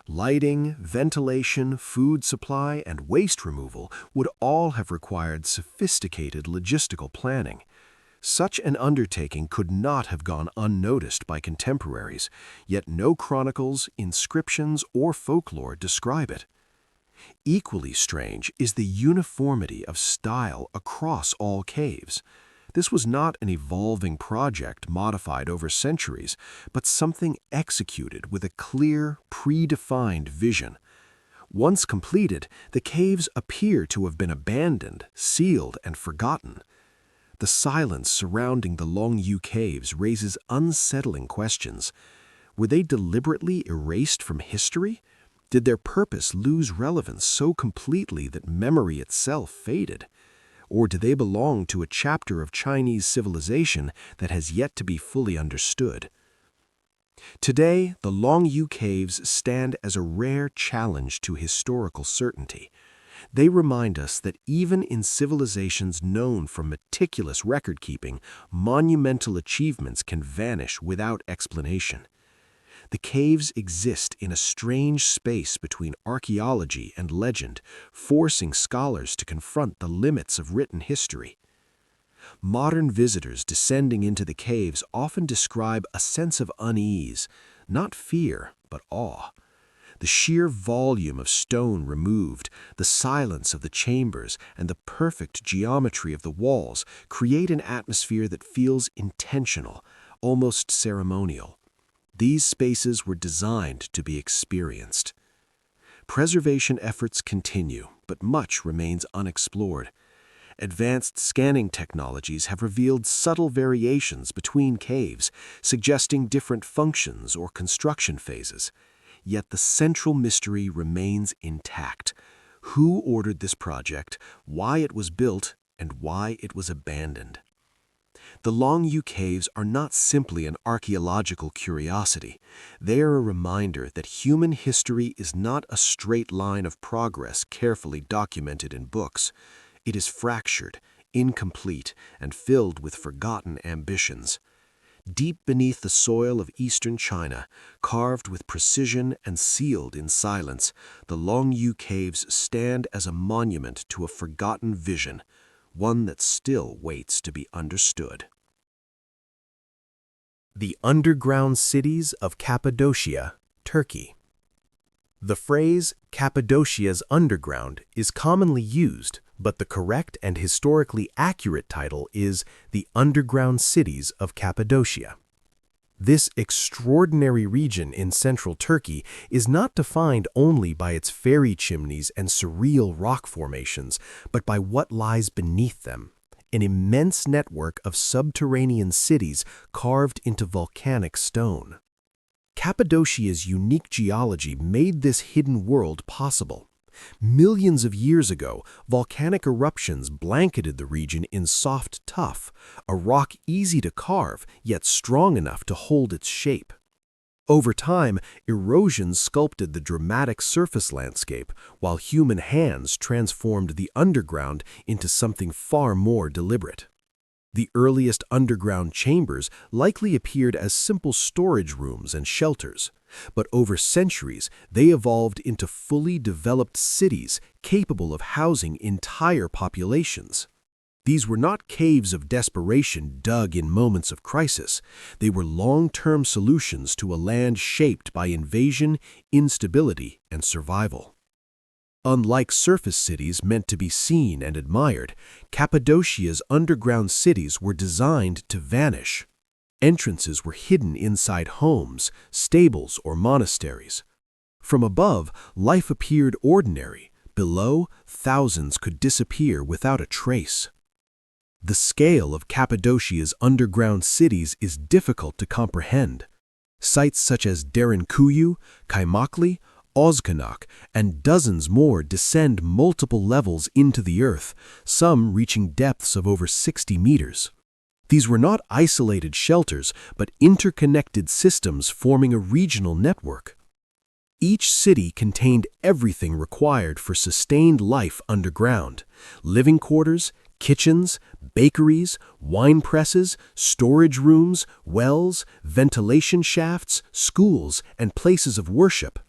Lighting, ventilation, food supply, and waste removal would all have required sophisticated logistical planning. Such an undertaking could not have gone unnoticed by contemporaries, yet no chronicles, inscriptions, or folklore describe it. Equally strange is the uniformity of style across all caves. This was not an evolving project modified over centuries, but something executed with a clear, predefined vision. Once completed, the caves appear to have been abandoned, sealed, and forgotten. The silence surrounding the Longyu caves raises unsettling questions. Were they deliberately erased from history? Did their purpose lose relevance so completely that memory itself faded? Or do they belong to a chapter of Chinese civilization that has yet to be fully understood? Today, the Longyu caves stand as a rare challenge to historical certainty. They remind us that even in civilizations known for meticulous record-keeping, monumental achievements can vanish without explanation. The caves exist in a strange space between archaeology and legend, forcing scholars to confront the limits of written history. Modern visitors descending into the caves often describe a sense of unease, not fear, but awe. The sheer volume of stone removed, the silence of the chambers, and the perfect geometry of the walls create an atmosphere that feels intentional, almost ceremonial. These spaces were designed to be experienced. Preservation efforts continue, but much remains unexplored. Advanced scanning technologies have revealed subtle variations between caves, suggesting different functions or construction phases. Yet the central mystery remains intact. Who ordered this project, why it was built, and why it was abandoned? The Longyu caves are not simply an archaeological curiosity. They are a reminder that human history is not a straight line of progress carefully documented in books. It is fractured, incomplete, and filled with forgotten ambitions. Deep beneath the soil of eastern China, carved with precision and sealed in silence, the Longyu caves stand as a monument to a forgotten vision, one that still waits to be understood. The underground cities of Cappadocia, Turkey. The phrase Cappadocia's underground is commonly used, but the correct and historically accurate title is The Underground Cities of Cappadocia. This extraordinary region in central Turkey is not defined only by its fairy chimneys and surreal rock formations, but by what lies beneath them, an immense network of subterranean cities carved into volcanic stone. Cappadocia's unique geology made this hidden world possible. Millions of years ago, volcanic eruptions blanketed the region in soft tuff, a rock easy to carve yet strong enough to hold its shape. Over time, erosion sculpted the dramatic surface landscape, while human hands transformed the underground into something far more deliberate. The earliest underground chambers likely appeared as simple storage rooms and shelters, but over centuries they evolved into fully developed cities capable of housing entire populations. These were not caves of desperation dug in moments of crisis. They were long-term solutions to a land shaped by invasion, instability, and survival. Unlike surface cities meant to be seen and admired, Cappadocia's underground cities were designed to vanish. Entrances were hidden inside homes, stables, or monasteries. From above, life appeared ordinary. Below, thousands could disappear without a trace. The scale of Cappadocia's underground cities is difficult to comprehend. Sites such as Derinkuyu, Kaymakli, Ozkanak, and dozens more descend multiple levels into the earth, some reaching depths of over 60 meters. These were not isolated shelters, but interconnected systems forming a regional network. Each city contained everything required for sustained life underground: living quarters, kitchens, bakeries, wine presses, storage rooms, wells, ventilation shafts, schools, and places of worship.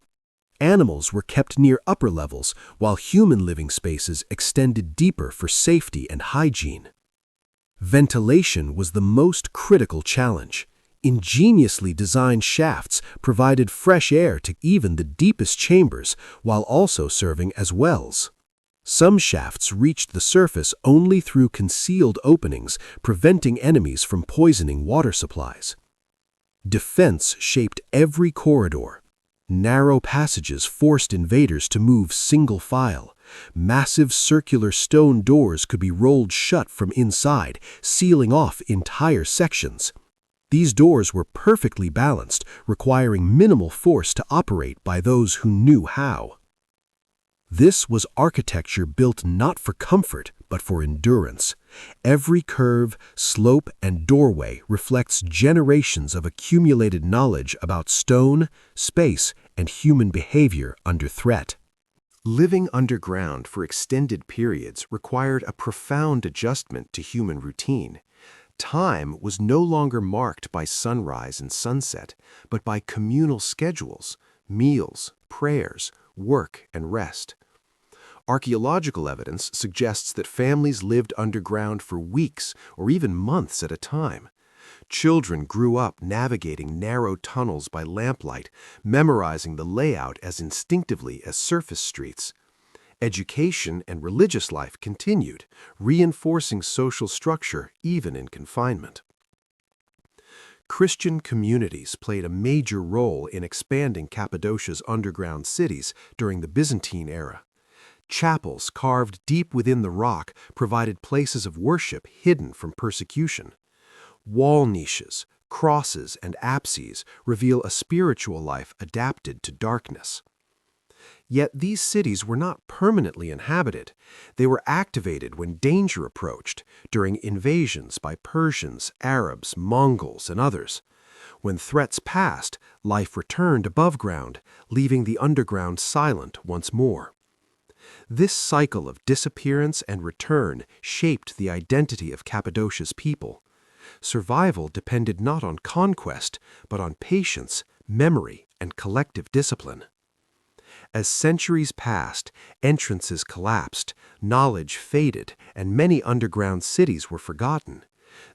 Animals were kept near upper levels, while human living spaces extended deeper for safety and hygiene. Ventilation was the most critical challenge. Ingeniously designed shafts provided fresh air to even the deepest chambers, while also serving as wells. Some shafts reached the surface only through concealed openings, preventing enemies from poisoning water supplies. Defense shaped every corridor. Narrow passages forced invaders to move single file. Massive circular stone doors could be rolled shut from inside, sealing off entire sections. These doors were perfectly balanced, requiring minimal force to operate by those who knew how. This was architecture built not for comfort, but for endurance. Every curve, slope, and doorway reflects generations of accumulated knowledge about stone, space, and human behavior under threat. Living underground for extended periods required a profound adjustment to human routine. Time was no longer marked by sunrise and sunset, but by communal schedules, meals, prayers, work, and rest. Archaeological evidence suggests that families lived underground for weeks or even months at a time. Children grew up navigating narrow tunnels by lamplight, memorizing the layout as instinctively as surface streets. Education and religious life continued, reinforcing social structure even in confinement. Christian communities played a major role in expanding Cappadocia's underground cities during the Byzantine era. Chapels carved deep within the rock provided places of worship hidden from persecution. Wall niches, crosses, and apses reveal a spiritual life adapted to darkness. Yet these cities were not permanently inhabited. They were activated when danger approached, during invasions by Persians, Arabs, Mongols, and others. When threats passed, life returned above ground, leaving the underground silent once more. This cycle of disappearance and return shaped the identity of Cappadocia's people. Survival depended not on conquest, but on patience, memory, and collective discipline. As centuries passed, entrances collapsed, knowledge faded, and many underground cities were forgotten.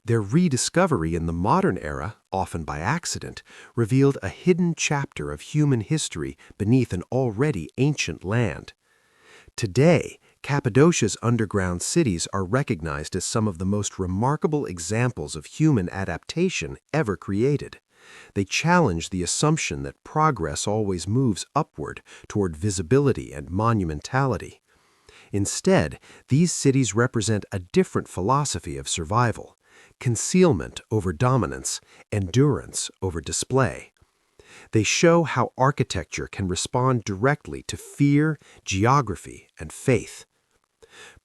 Their rediscovery in the modern era, often by accident, revealed a hidden chapter of human history beneath an already ancient land. Today, Cappadocia's underground cities are recognized as some of the most remarkable examples of human adaptation ever created. They challenge the assumption that progress always moves upward toward visibility and monumentality. Instead, these cities represent a different philosophy of survival: concealment over dominance, endurance over display. They show how architecture can respond directly to fear, geography, and faith.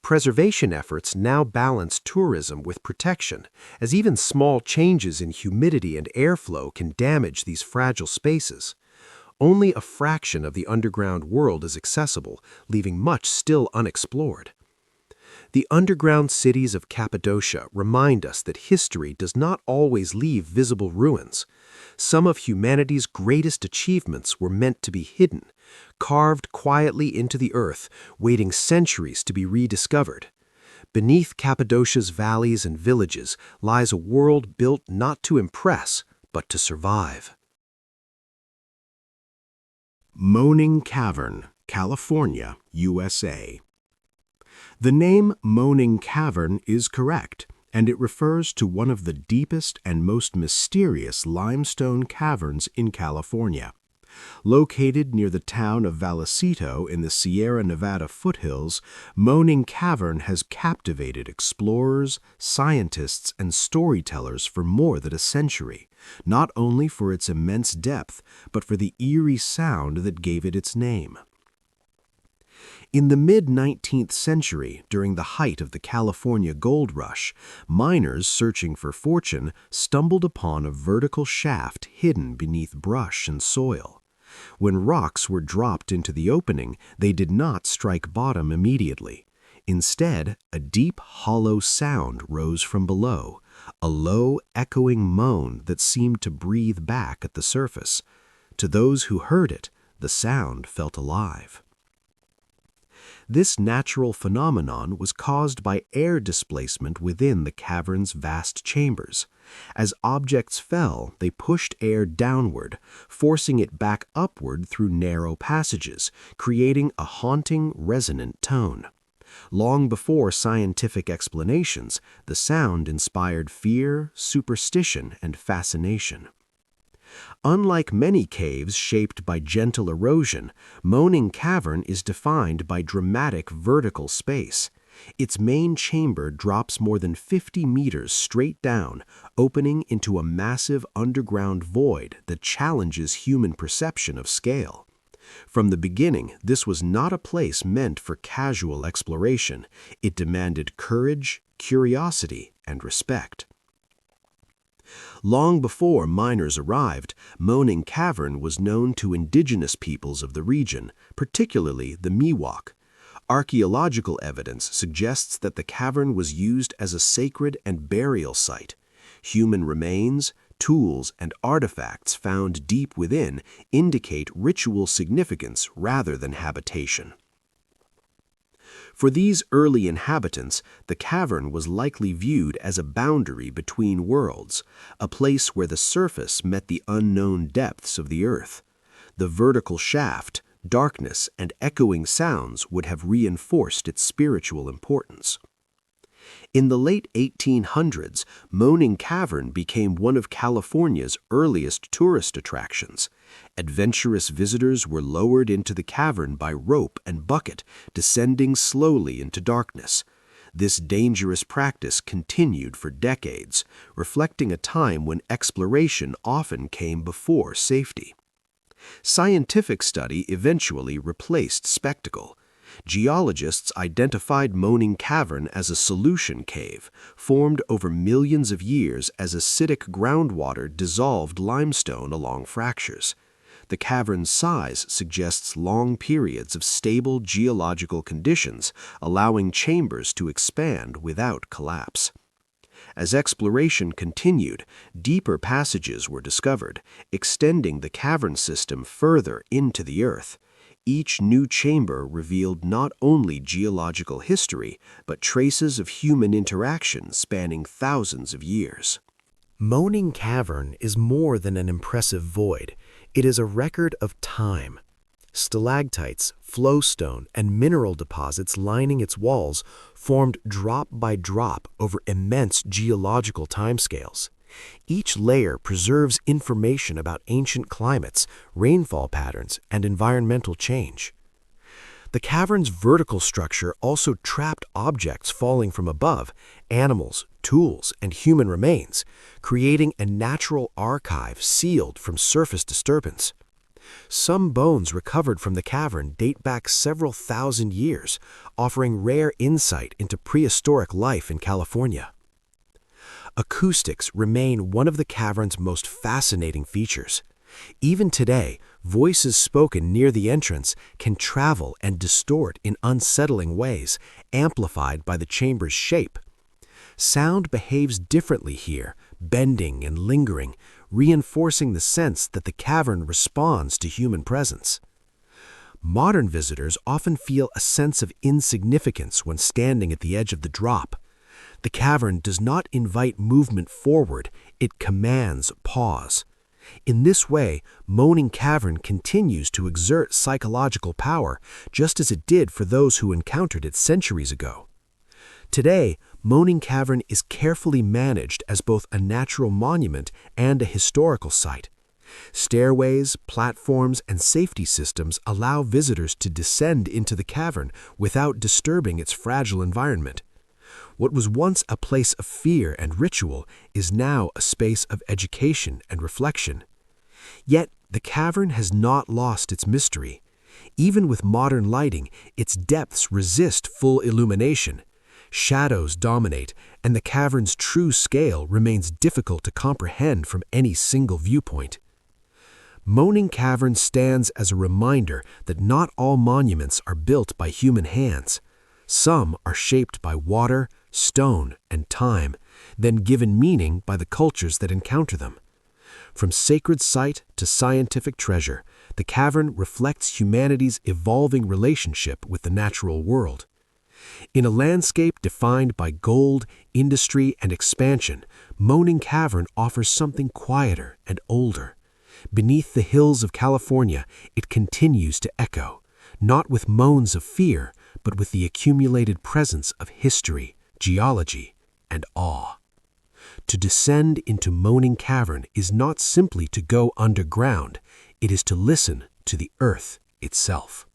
Preservation efforts now balance tourism with protection, as even small changes in humidity and airflow can damage these fragile spaces. Only a fraction of the underground world is accessible, leaving much still unexplored. The underground cities of Cappadocia remind us that history does not always leave visible ruins. Some of humanity's greatest achievements were meant to be hidden, carved quietly into the earth, waiting centuries to be rediscovered. Beneath Cappadocia's valleys and villages lies a world built not to impress, but to survive. Moaning Cavern, California, USA. The name Moaning Cavern is correct, and it refers to one of the deepest and most mysterious limestone caverns in California. Located near the town of Vallecito in the Sierra Nevada foothills, Moaning Cavern has captivated explorers, scientists, and storytellers for more than a century, not only for its immense depth, but for the eerie sound that gave it its name. In the mid-19th century, during the height of the California gold rush, miners searching for fortune stumbled upon a vertical shaft hidden beneath brush and soil. When rocks were dropped into the opening, they did not strike bottom immediately. Instead, a deep, hollow sound rose from below, a low, echoing moan that seemed to breathe back at the surface. To those who heard it, the sound felt alive. This natural phenomenon was caused by air displacement within the cavern's vast chambers. As objects fell, they pushed air downward, forcing it back upward through narrow passages, creating a haunting, resonant tone. Long before scientific explanations, the sound inspired fear, superstition, and fascination. Unlike many caves shaped by gentle erosion, Moaning Cavern is defined by dramatic vertical space. Its main chamber drops more than 50 meters straight down, opening into a massive underground void that challenges human perception of scale. From the beginning, this was not a place meant for casual exploration. It demanded courage, curiosity, and respect. Long before miners arrived, Moaning Cavern was known to indigenous peoples of the region, particularly the Miwok. Archaeological evidence suggests that the cavern was used as a sacred and burial site. Human remains, tools, and artifacts found deep within indicate ritual significance rather than habitation. For these early inhabitants, the cavern was likely viewed as a boundary between worlds, a place where the surface met the unknown depths of the earth. The vertical shaft, darkness, and echoing sounds would have reinforced its spiritual importance. In the late 1800s, Moaning Cavern became one of California's earliest tourist attractions. Adventurous visitors were lowered into the cavern by rope and bucket, descending slowly into darkness. This dangerous practice continued for decades, reflecting a time when exploration often came before safety. Scientific study eventually replaced spectacle. Geologists identified Moaning Cavern as a solution cave, formed over millions of years as acidic groundwater dissolved limestone along fractures. The cavern's size suggests long periods of stable geological conditions, allowing chambers to expand without collapse. As exploration continued, deeper passages were discovered, extending the cavern system further into the earth. Each new chamber revealed not only geological history, but traces of human interaction spanning thousands of years. Moaning Cavern is more than an impressive void. It is a record of time. Stalactites, flowstone, and mineral deposits lining its walls formed drop by drop over immense geological timescales. Each layer preserves information about ancient climates, rainfall patterns, and environmental change. The cavern's vertical structure also trapped objects falling from above, animals, tools, and human remains, creating a natural archive sealed from surface disturbance. Some bones recovered from the cavern date back several thousand years, offering rare insight into prehistoric life in California. Acoustics remain one of the cavern's most fascinating features. Even today, voices spoken near the entrance can travel and distort in unsettling ways, amplified by the chamber's shape. Sound behaves differently here, bending and lingering, reinforcing the sense that the cavern responds to human presence. Modern visitors often feel a sense of insignificance when standing at the edge of the drop. The cavern does not invite movement forward, it commands pause. In this way, Moaning Cavern continues to exert psychological power, just as it did for those who encountered it centuries ago. Today, Moaning Cavern is carefully managed as both a natural monument and a historical site. Stairways, platforms, and safety systems allow visitors to descend into the cavern without disturbing its fragile environment. What was once a place of fear and ritual is now a space of education and reflection. Yet, the cavern has not lost its mystery. Even with modern lighting, its depths resist full illumination. Shadows dominate, and the cavern's true scale remains difficult to comprehend from any single viewpoint. Moaning Cavern stands as a reminder that not all monuments are built by human hands. Some are shaped by water, stone, and time, then given meaning by the cultures that encounter them. From sacred site to scientific treasure, the cavern reflects humanity's evolving relationship with the natural world. In a landscape defined by gold, industry, and expansion, Moaning Cavern offers something quieter and older. Beneath the hills of California, it continues to echo, not with moans of fear, but with the accumulated presence of history, geology, and awe. To descend into Moaning Cavern is not simply to go underground, it is to listen to the earth itself.